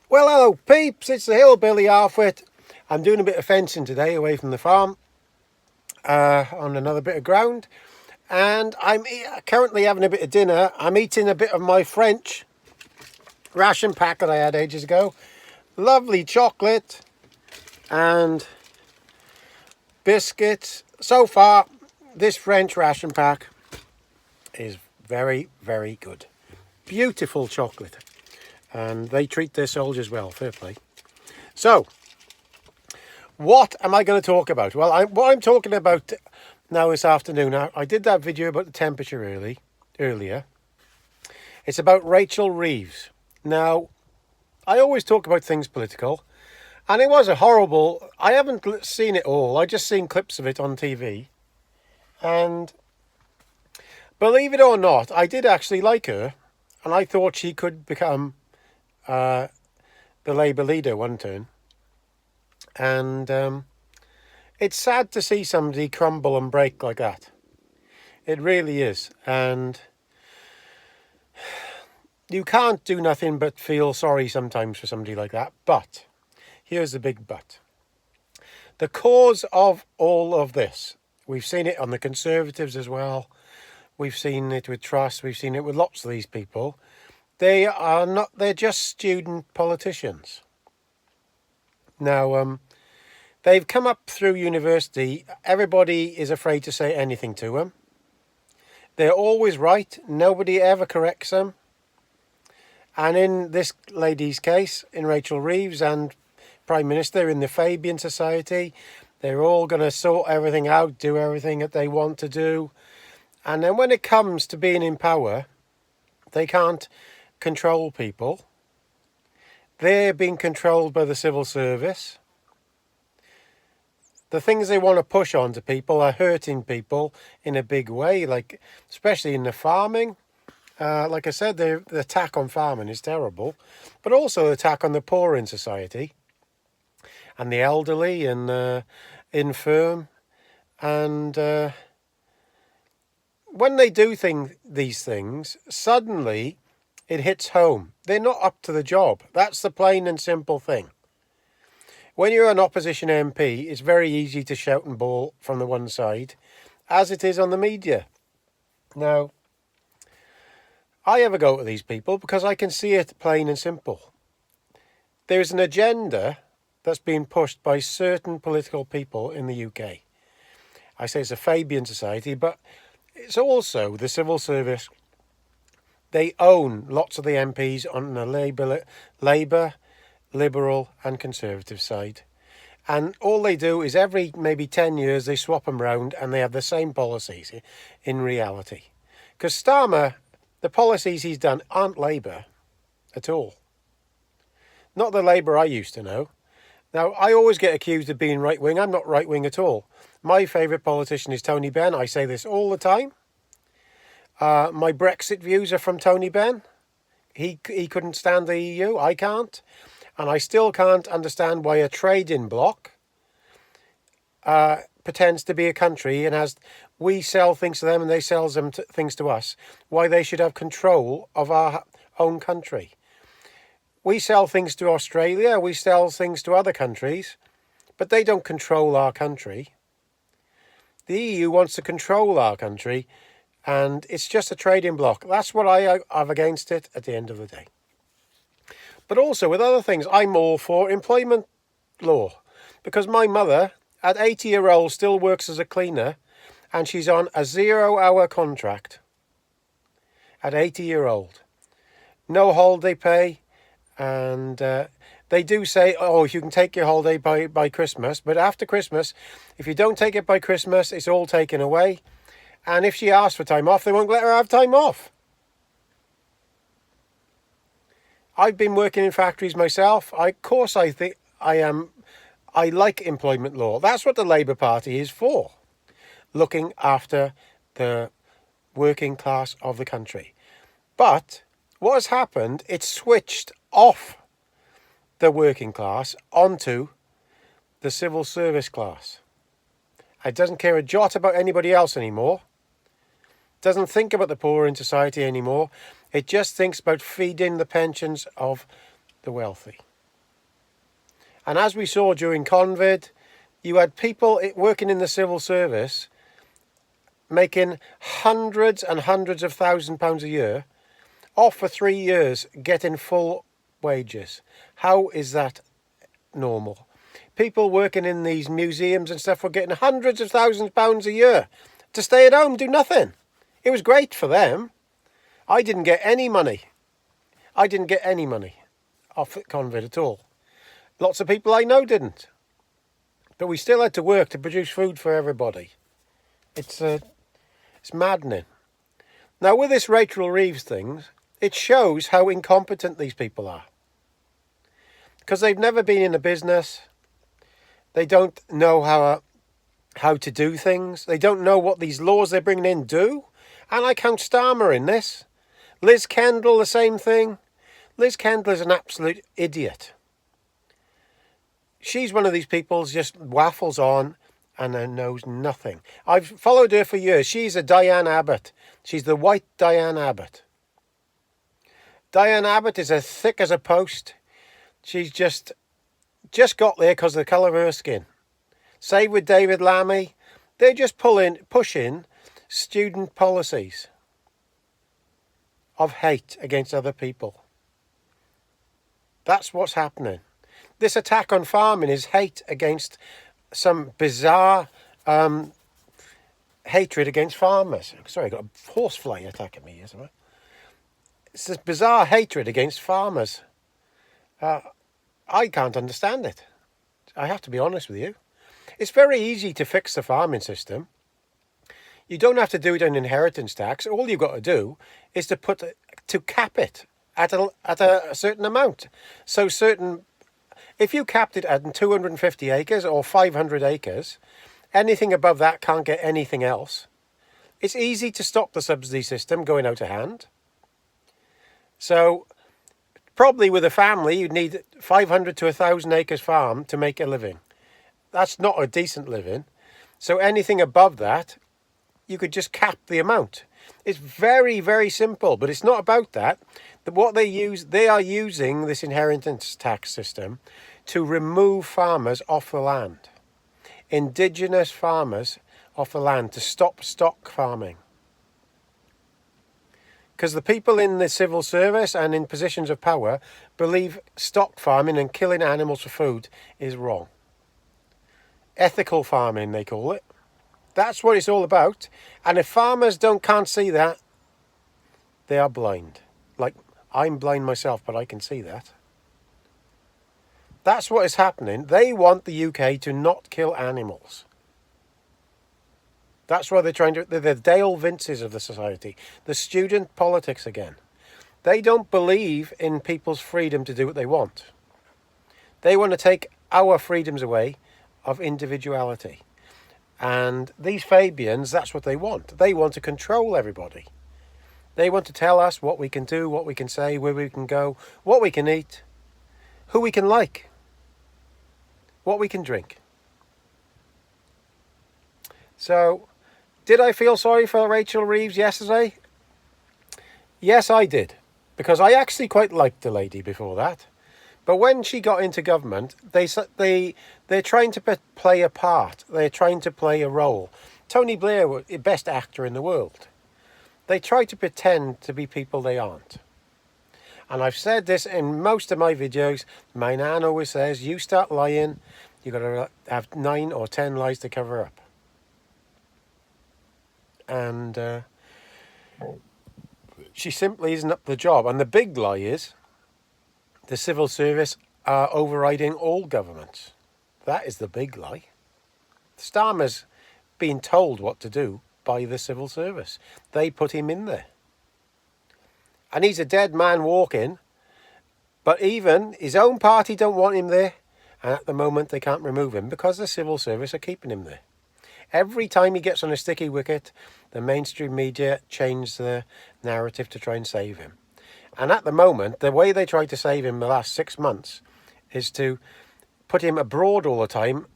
Well, hello peeps, it's the Hillbilly Outfit. I'm doing a bit of fencing today away from the farm on another bit of ground, and I'm currently having a bit of dinner. I'm eating a bit of my French ration pack that I had ages ago. Lovely chocolate and biscuits. So far, this French ration pack is very, very good. Beautiful chocolate. And they treat their soldiers well, fair play. So, what am I going to talk about? Well, what I'm talking about now this afternoon, I did that video about the temperature earlier. It's about Rachel Reeves. Now, I always talk about things political, and it was a horrible... I haven't seen it all. I just seen clips of it on TV. And believe it or not, I did actually like her, and I thought she could become the Labour leader one turn. And it's sad to see somebody crumble and break like that. It really is. And you can't do nothing but feel sorry sometimes for somebody like that. But here's the big but. The cause of all of this, we've seen it on the Conservatives as well. We've seen it with Truss. We've seen it with lots of these people. They're just student politicians. Now, they've come up through university. Everybody is afraid to say anything to them. They're always right. Nobody ever corrects them. And in this lady's case, in Rachel Reeves and Prime Minister in the Fabian Society, they're all going to sort everything out, do everything that they want to do. And then when it comes to being in power, they can't control people. They're being controlled by the civil service. The things they want to push onto people are hurting people in a big way, like especially in the farming. Like I said, the attack on farming is terrible, but also the attack on the poor in society and the elderly and infirm. And when they do these things, suddenly it hits home. They're not up to the job. That's the plain and simple thing. When you're an opposition MP, it's very easy to shout and bawl from the one side, as it is on the media. Now, I have a go at these people because I can see it plain and simple. There's an agenda that's being pushed by certain political people in the UK. I say it's a Fabian Society, but it's also the civil service. They own lots of the MPs on the Labour, Liberal and Conservative side. And all they do is every maybe 10 years they swap them round and they have the same policies in reality. Because Starmer, the policies he's done aren't Labour at all. Not the Labour I used to know. Now, I always get accused of being right-wing. I'm not right-wing at all. My favourite politician is Tony Benn. I say this all the time. My Brexit views are from Tony Benn. He couldn't stand the EU. I can't. And I still can't understand why a trading bloc pretends to be a country and we sell things to them and they sell things to us. Why they should have control of our own country. We sell things to Australia. We sell things to other countries. But they don't control our country. The EU wants to control our country. And it's just a trading bloc. That's what I have against it at the end of the day. But also with other things, I'm all for employment law. Because my mother, at 80-year-old, still works as a cleaner. And she's on a 0-hour contract. At 80-year-old. No holiday pay. And they do say, oh, you can take your holiday by Christmas. But after Christmas, if you don't take it by Christmas, it's all taken away. And if she asks for time off, they won't let her have time off. I've been working in factories myself. I like employment law. That's what the Labour Party is for. Looking after the working class of the country. But what has happened, it's switched off the working class onto the civil service class. It doesn't care a jot about anybody else anymore. Doesn't think about the poor in society anymore. It just thinks about feeding the pensions of the wealthy. And as we saw during COVID, you had people working in the civil service making hundreds and hundreds of £1,000s a year, off for 3 years, getting full wages. How is that normal? People working in these museums and stuff were getting hundreds of £1,000s a year to stay at home, do nothing. It was great for them. I didn't get any money. I didn't get any money off COVID at all. Lots of people I know didn't. But we still had to work to produce food for everybody. It's maddening. Now, with this Rachel Reeves thing, it shows how incompetent these people are. Because they've never been in a business. They don't know how to do things. They don't know what these laws they're bringing in do. And I count Starmer in this. Liz Kendall, the same thing. Liz Kendall is an absolute idiot. She's one of these people who just waffles on and knows nothing. I've followed her for years. She's a Diane Abbott. She's the white Diane Abbott. Diane Abbott is as thick as a post. She's just got there because of the colour of her skin. Same with David Lammy. They're just pushing student policies of hate against other people. That's what's happening. This attack on farming is hate against some bizarre hatred against farmers. Sorry, I got a horsefly attacking me here somewhere. It's this bizarre hatred against farmers. I can't understand it. I have to be honest with you. It's very easy to fix the farming system. You don't have to do it on inheritance tax. All you've got to do is to cap it at a certain amount. So if you capped it at 250 acres or 500 acres, anything above that can't get anything else. It's easy to stop the subsidy system going out of hand. So probably with a family, you'd need 500 to 1,000 acres farm to make a living. That's not a decent living. So anything above that, you could just cap the amount. It's very, very simple, but it's not about that. What they are using this inheritance tax system to remove farmers off the land. Indigenous farmers off the land to stop stock farming. Because the people in the civil service and in positions of power believe stock farming and killing animals for food is wrong. Ethical farming, they call it. That's what it's all about. And if farmers can't see that, they are blind. Like, I'm blind myself, but I can see that. That's what is happening. They want the UK to not kill animals. That's why they're they're the Dale Vinces of the society. The student politics again. They don't believe in people's freedom to do what they want. They want to take our freedoms away of individuality. And these Fabians, that's what they want. They want to control everybody. They want to tell us what we can do, what we can say, where we can go, what we can eat, who we can like, what we can drink. So, did I feel sorry for Rachel Reeves yesterday? Yes, I did. Because I actually quite liked the lady before that. But when she got into government, they're trying to play a part. They're trying to play a role. Tony Blair was the best actor in the world. They try to pretend to be people they aren't. And I've said this in most of my videos. My nan always says, you start lying, you've got to have 9 or 10 lies to cover up. And she simply isn't up to the job. And the big lie is the civil service are overriding all governments. That is the big lie. Starmer's been told what to do by the civil service. They put him in there. And he's a dead man walking, but even his own party don't want him there. And at the moment they can't remove him because the civil service are keeping him there. Every time he gets on a sticky wicket, the mainstream media change the narrative to try and save him. And at the moment, the way they tried to save him the last 6 months is to put him abroad all the time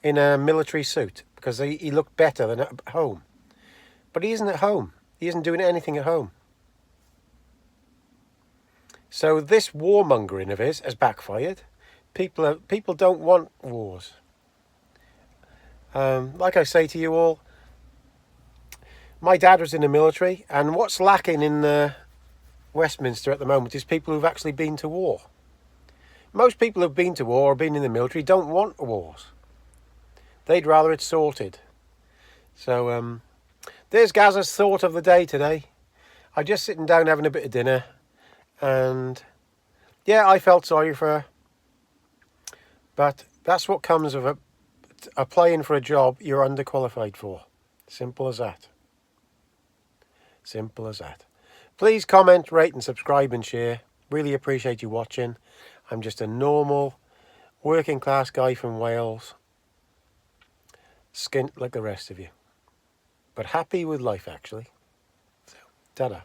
in a military suit because he looked better than at home. But he isn't at home. He isn't doing anything at home. So this warmongering of his has backfired People don't want wars. Like I say to you all, my dad was in the military, and what's lacking in Westminster at the moment is people who've actually been to war. Most people who've been to war or been in the military don't want wars. They'd rather it sorted. So there's Gazza's thought of the day today. I just sitting down having a bit of dinner, and yeah, I felt sorry for her. But that's what comes of applying for a job you're underqualified for. Simple as that. Simple as that. Please comment, rate and subscribe and share. Really appreciate you watching. I'm just a normal working class guy from Wales. Skint like the rest of you. But happy with life actually. So, ta-da.